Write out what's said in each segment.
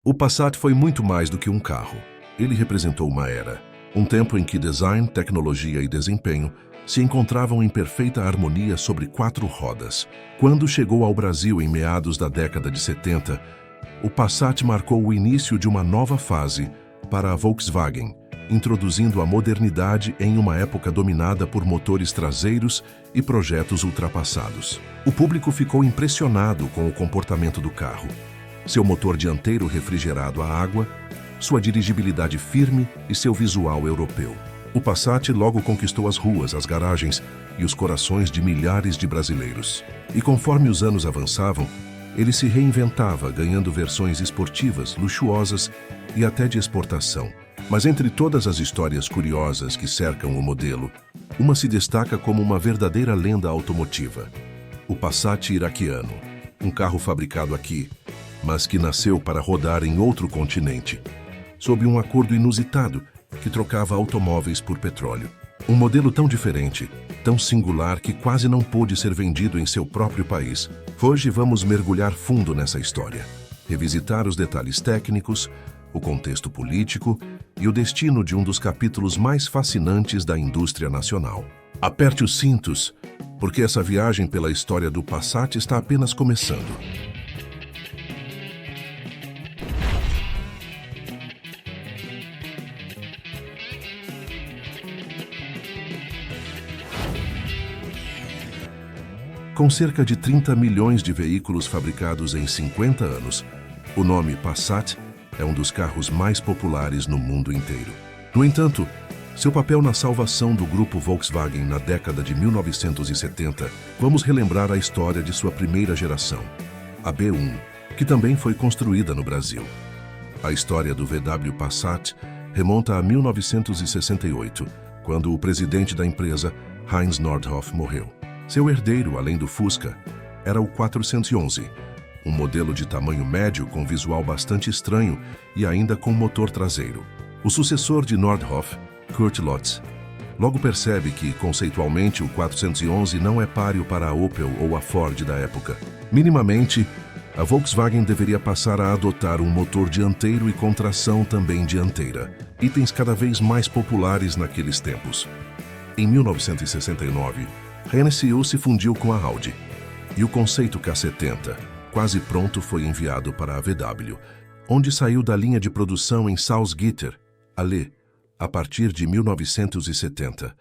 O Passat foi muito mais do que um carro. Ele representou uma era, um tempo em que design, tecnologia e desempenho se encontravam em perfeita harmonia sobre 4 rodas. Quando chegou ao Brasil em meados da década de 70, o Passat marcou o início de uma nova fase para a Volkswagen, introduzindo a modernidade em uma época dominada por motores traseiros e projetos ultrapassados. O público ficou impressionado com o comportamento do carro. Seu motor dianteiro refrigerado a água, sua dirigibilidade firme e seu visual europeu. O Passat logo conquistou as ruas, as garagens e os corações de milhares de brasileiros. E conforme os anos avançavam, ele se reinventava, ganhando versões esportivas, luxuosas e até de exportação. Mas entre todas as histórias curiosas que cercam o modelo, uma se destaca como uma verdadeira lenda automotiva. O Passat iraquiano, um carro fabricado aqui, mas que nasceu para rodar em outro continente, sob um acordo inusitado que trocava automóveis por petróleo. Um modelo tão diferente, tão singular que quase não pôde ser vendido em seu próprio país. Hoje vamos mergulhar fundo nessa história, revisitar os detalhes técnicos, o contexto político e o destino de um dos capítulos mais fascinantes da indústria nacional. Aperte os cintos, porque essa viagem pela história do Passat está apenas começando. Com cerca de 30 milhões de veículos fabricados em 50 anos, o nome Passat é um dos carros mais populares no mundo inteiro. No entanto, seu papel na salvação do grupo Volkswagen na década de 1970, vamos relembrar a história de sua primeira geração, a B1, que também foi construída no Brasil. A história do VW Passat remonta a 1968, quando o presidente da empresa, Heinz Nordhoff, morreu. Seu herdeiro, além do Fusca, era o 411, um modelo de tamanho médio com visual bastante estranho e ainda com motor traseiro. O sucessor de Nordhoff, Kurt Lotz, logo percebe que, conceitualmente, o 411 não é páreo para a Opel ou a Ford da época. Minimamente, a Volkswagen deveria passar a adotar um motor dianteiro e com tração também dianteira, itens cada vez mais populares naqueles tempos. Em 1969, a NSU se fundiu com a Audi, e o conceito K70, quase pronto, foi enviado para a VW, onde saiu da linha de produção em Salzgitter, Halle, a partir de 1970.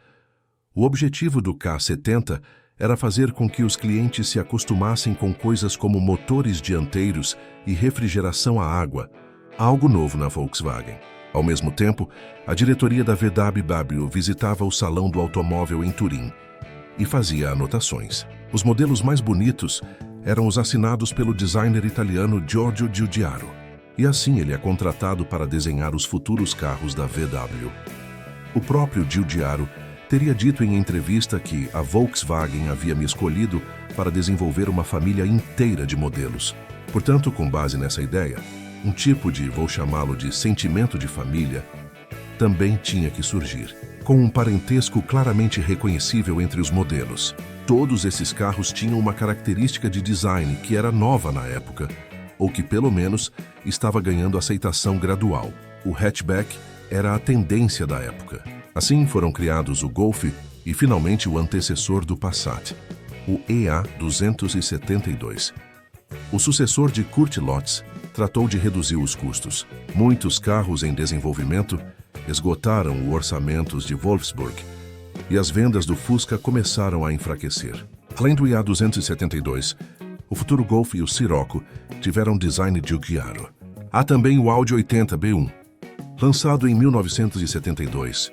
O objetivo do K70 era fazer com que os clientes se acostumassem com coisas como motores dianteiros e refrigeração a água, algo novo na Volkswagen. Ao mesmo tempo, a diretoria da VW visitava o Salão do Automóvel em Turim e fazia anotações. Os modelos mais bonitos eram os assinados pelo designer italiano Giorgio Giugiaro, e assim ele é contratado para desenhar os futuros carros da VW. O próprio Giugiaro teria dito em entrevista que a Volkswagen havia me escolhido para desenvolver uma família inteira de modelos. Portanto, com base nessa ideia, um tipo de, vou chamá-lo de sentimento de família, também tinha que surgir, com um parentesco claramente reconhecível entre os modelos. Todos esses carros tinham uma característica de design que era nova na época, ou que pelo menos estava ganhando aceitação gradual. O hatchback era a tendência da época. Assim foram criados o Golf e finalmente o antecessor do Passat, o EA272. O sucessor de Kurt Lotz tratou de reduzir os custos. Muitos carros em desenvolvimento esgotaram os orçamentos de Wolfsburg e as vendas do Fusca começaram a enfraquecer. Além do EA272, o futuro Golf e o Scirocco tiveram design de Giugiaro. Há também o Audi 80 B1, lançado em 1972,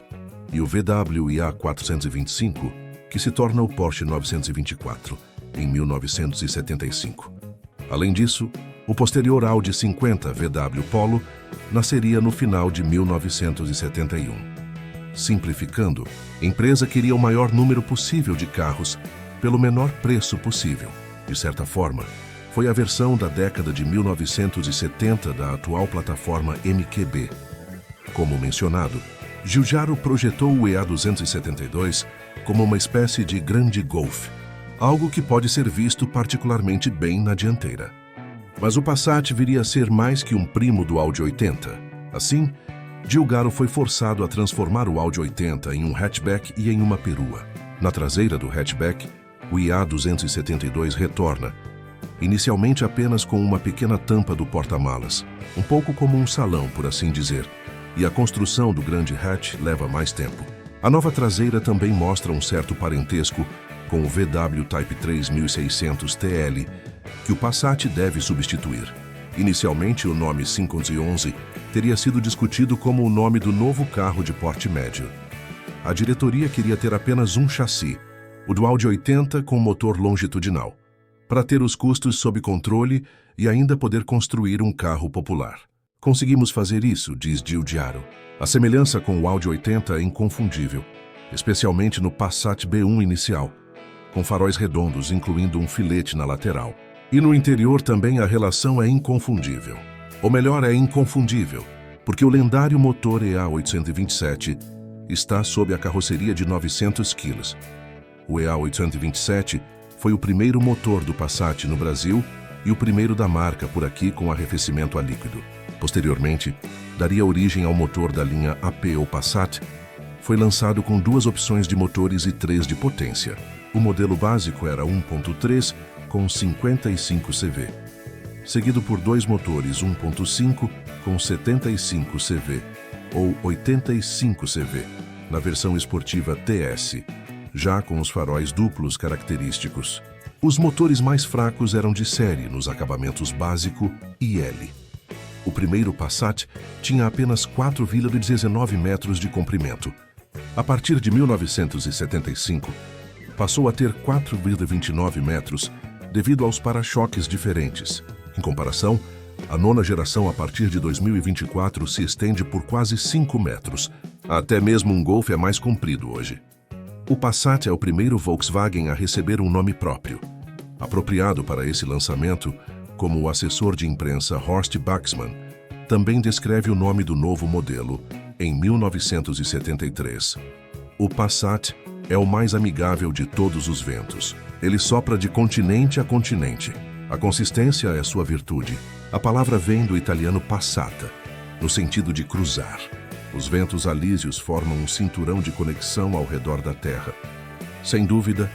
e o VW EA425, que se torna o Porsche 924, em 1975. Além disso, o posterior Audi 50 VW Polo nasceria no final de 1971. Simplificando, a empresa queria o maior número possível de carros pelo menor preço possível. De certa forma, foi a versão da década de 1970 da atual plataforma MQB. Como mencionado, Giugiaro projetou o EA272 como uma espécie de grande Golf, algo que pode ser visto particularmente bem na dianteira. Mas o Passat viria a ser mais que um primo do Audi 80. Assim, Giugiaro foi forçado a transformar o Audi 80 em um hatchback e em uma perua. Na traseira do hatchback, o IA272 retorna, inicialmente apenas com uma pequena tampa do porta-malas, um pouco como um salão, por assim dizer, e a construção do grande hatch leva mais tempo. A nova traseira também mostra um certo parentesco com o VW Type 3 1600 TL, que o Passat deve substituir. Inicialmente, o nome 511 teria sido discutido como o nome do novo carro de porte médio. A diretoria queria ter apenas um chassi, o do Audi 80 com motor longitudinal, para ter os custos sob controle e ainda poder construir um carro popular. Conseguimos fazer isso, diz Giugiaro. A semelhança com o Audi 80 é inconfundível, especialmente no Passat B1 inicial, com faróis redondos, incluindo um filete na lateral. E no interior também a relação é inconfundível. Ou melhor, é inconfundível, porque o lendário motor EA827 está sob a carroceria de 900 kg. O EA827 foi o primeiro motor do Passat no Brasil e o primeiro da marca por aqui com arrefecimento a líquido. Posteriormente, daria origem ao motor da linha AP ou Passat. Foi lançado com 2 opções de motores e 3 de potência. O modelo básico era 1.3 com 55 CV, seguido por 2 motores 1.5 com 75 CV ou 85 CV, na versão esportiva TS, já com os faróis duplos característicos. Os motores mais fracos eram de série nos acabamentos básico e L. O primeiro Passat tinha apenas 4,19 metros de comprimento. A partir de 1975, passou a ter 4,29 metros devido aos para-choques diferentes. Em comparação, a nona geração a partir de 2024 se estende por quase 5 metros. Até mesmo um Golf é mais comprido hoje. O Passat é o primeiro Volkswagen a receber um nome próprio. Apropriado para esse lançamento, como o assessor de imprensa Horst Baxmann também descreve o nome do novo modelo em 1973. O Passat é o mais amigável de todos os ventos. Ele sopra de continente a continente. A consistência é sua virtude. A palavra vem do italiano passata, no sentido de cruzar. Os ventos alísios formam um cinturão de conexão ao redor da Terra. Sem dúvida,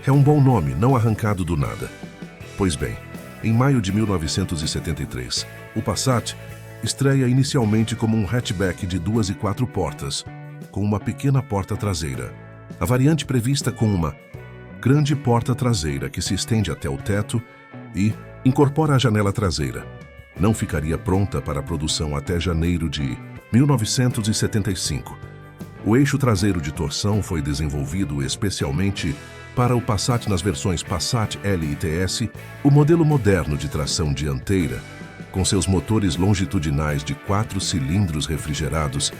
é um bom nome, não arrancado do nada. Pois bem, em maio de 1973, o Passat estreia inicialmente como um hatchback de 2 e 4 portas, com uma pequena porta traseira. A variante prevista com uma grande porta traseira que se estende até o teto e incorpora a janela traseira. Não ficaria pronta para a produção até janeiro de 1975. O eixo traseiro de torção foi desenvolvido especialmente para o Passat nas versões Passat L e TS, o modelo moderno de tração dianteira, com seus motores longitudinais de 4 cilindros refrigerados.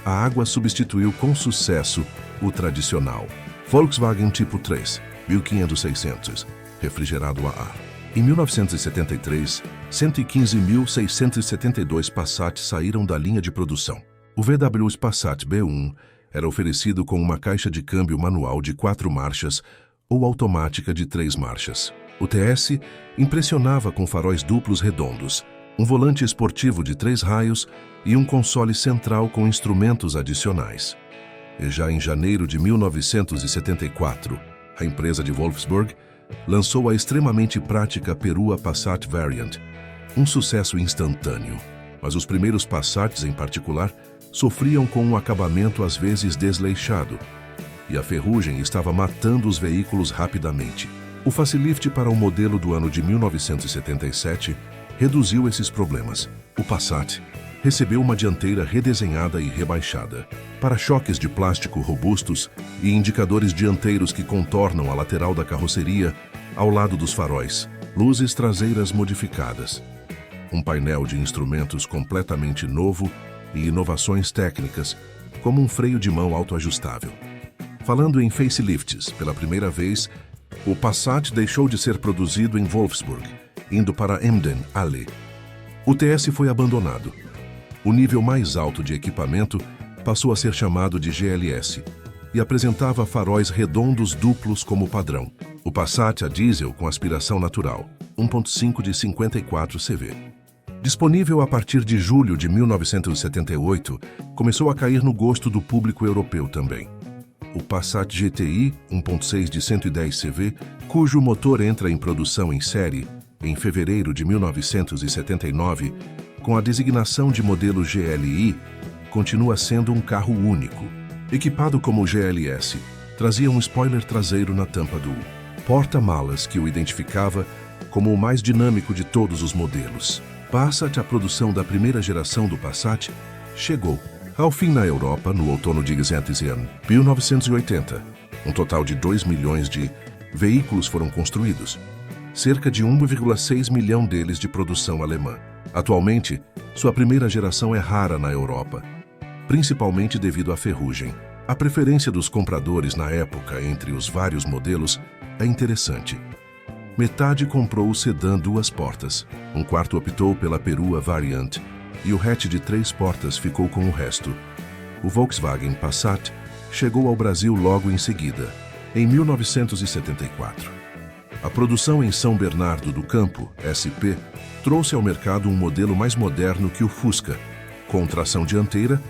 A água substituiu com sucesso o tradicional Volkswagen Tipo 3, 1500-600, refrigerado a ar. Em 1973, 115.672 Passat saíram da linha de produção. O VW Passat B1 era oferecido com uma caixa de câmbio manual de 4 marchas ou automática de 3 marchas. O TS impressionava com faróis duplos redondos, um volante esportivo de 3 raios e um console central com instrumentos adicionais. E já em janeiro de 1974, a empresa de Wolfsburg lançou a extremamente prática perua Passat Variant, um sucesso instantâneo. Mas os primeiros Passats, em particular, sofriam com um acabamento às vezes desleixado, e a ferrugem estava matando os veículos rapidamente. O facelift para o modelo do ano de 1977 reduziu esses problemas. O Passat recebeu uma dianteira redesenhada e rebaixada, para-choques de plástico robustos e indicadores dianteiros que contornam a lateral da carroceria ao lado dos faróis, luzes traseiras modificadas, um painel de instrumentos completamente novo e inovações técnicas, como um freio de mão autoajustável. Falando em facelifts, pela primeira vez, o Passat deixou de ser produzido em Wolfsburg, indo para Emden, Halle. O TS foi abandonado. O nível mais alto de equipamento passou a ser chamado de GLS e apresentava faróis redondos duplos como padrão. O Passat a diesel com aspiração natural 1.5 de 54 CV. Disponível a partir de julho de 1978, começou a cair no gosto do público europeu também. O Passat GTI 1.6 de 110 CV, cujo motor entra em produção em série em fevereiro de 1979, com a designação de modelo GLI, continua sendo um carro único. Equipado como o GLS, trazia um spoiler traseiro na tampa do porta-malas que o identificava como o mais dinâmico de todos os modelos. Passat, a produção da primeira geração do Passat, chegou ao fim na Europa no outono de 1980. Um total de 2 milhões de veículos foram construídos, cerca de 1,6 milhão deles de produção alemã. Atualmente, sua primeira geração é rara na Europa, principalmente devido à ferrugem. A preferência dos compradores na época entre os vários modelos é interessante. Metade comprou o sedã duas portas, um quarto optou pela perua Variant e o hatch de 3 portas ficou com o resto. O Volkswagen Passat chegou ao Brasil logo em seguida, em 1974. A produção em São Bernardo do Campo, SP, trouxe ao mercado um modelo mais moderno que o Fusca, com tração dianteira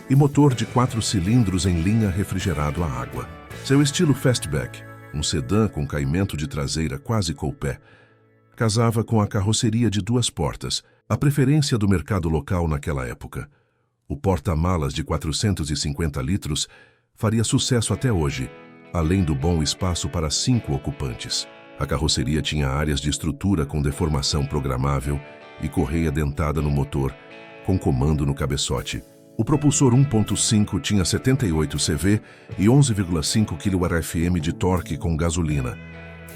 e motor de 4 cilindros em linha refrigerado a água. Seu estilo fastback, um sedã com caimento de traseira quase coupé, casava com a carroceria de 2 portas, a preferência do mercado local naquela época. O porta-malas de 450 litros faria sucesso até hoje, além do bom espaço para 5 ocupantes. A carroceria tinha áreas de estrutura com deformação programável e correia dentada no motor, com comando no cabeçote. O propulsor 1.5 tinha 78 CV e 11,5 kgfm de torque com gasolina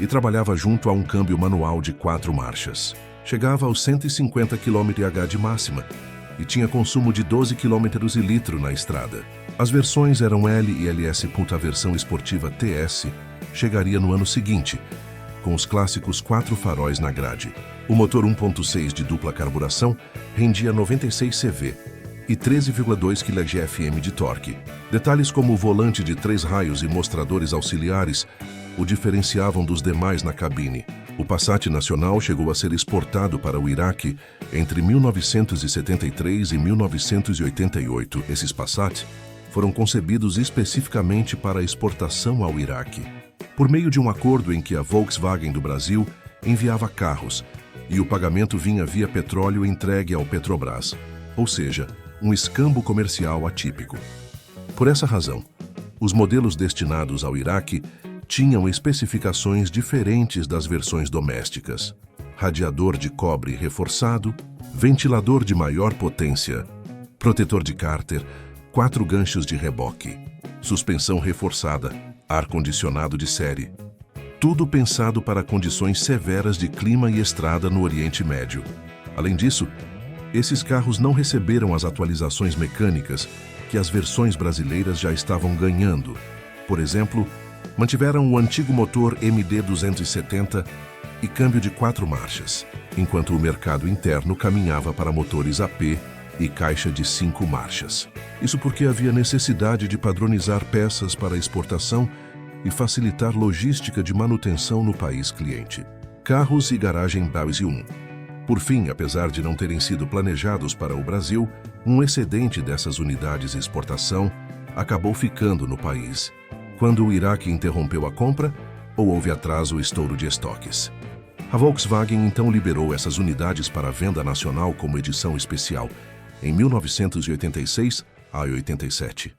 e trabalhava junto a um câmbio manual de 4 marchas. Chegava aos 150 km/h de máxima e tinha consumo de 12 km e litro na estrada. As versões eram L e LS. A versão esportiva TS chegaria no ano seguinte, com os clássicos 4 faróis na grade. O motor 1.6 de dupla carburação rendia 96 CV e 13,2 kgfm de torque. Detalhes como o volante de 3 raios e mostradores auxiliares o diferenciavam dos demais na cabine. O Passat nacional chegou a ser exportado para o Iraque entre 1973 e 1988. Esses Passat foram concebidos especificamente para exportação ao Iraque, por meio de um acordo em que a Volkswagen do Brasil enviava carros e o pagamento vinha via petróleo entregue ao Petrobras, ou seja, um escambo comercial atípico. Por essa razão, os modelos destinados ao Iraque tinham especificações diferentes das versões domésticas: radiador de cobre reforçado, ventilador de maior potência, protetor de cárter, 4 ganchos de reboque, suspensão reforçada, ar-condicionado de série. Tudo pensado para condições severas de clima e estrada no Oriente Médio. Além disso, esses carros não receberam as atualizações mecânicas que as versões brasileiras já estavam ganhando. Por exemplo, mantiveram o antigo motor MD-270 e câmbio de 4 marchas, enquanto o mercado interno caminhava para motores AP e caixa de 5 marchas. Isso porque havia necessidade de padronizar peças para exportação e facilitar logística de manutenção no país cliente. Carros e garagem Base 1. Por fim, apesar de não terem sido planejados para o Brasil, um excedente dessas unidades de exportação acabou ficando no país, quando o Iraque interrompeu a compra ou houve atraso ou estouro de estoques. A Volkswagen então liberou essas unidades para venda nacional como edição especial, em 1986 a 87.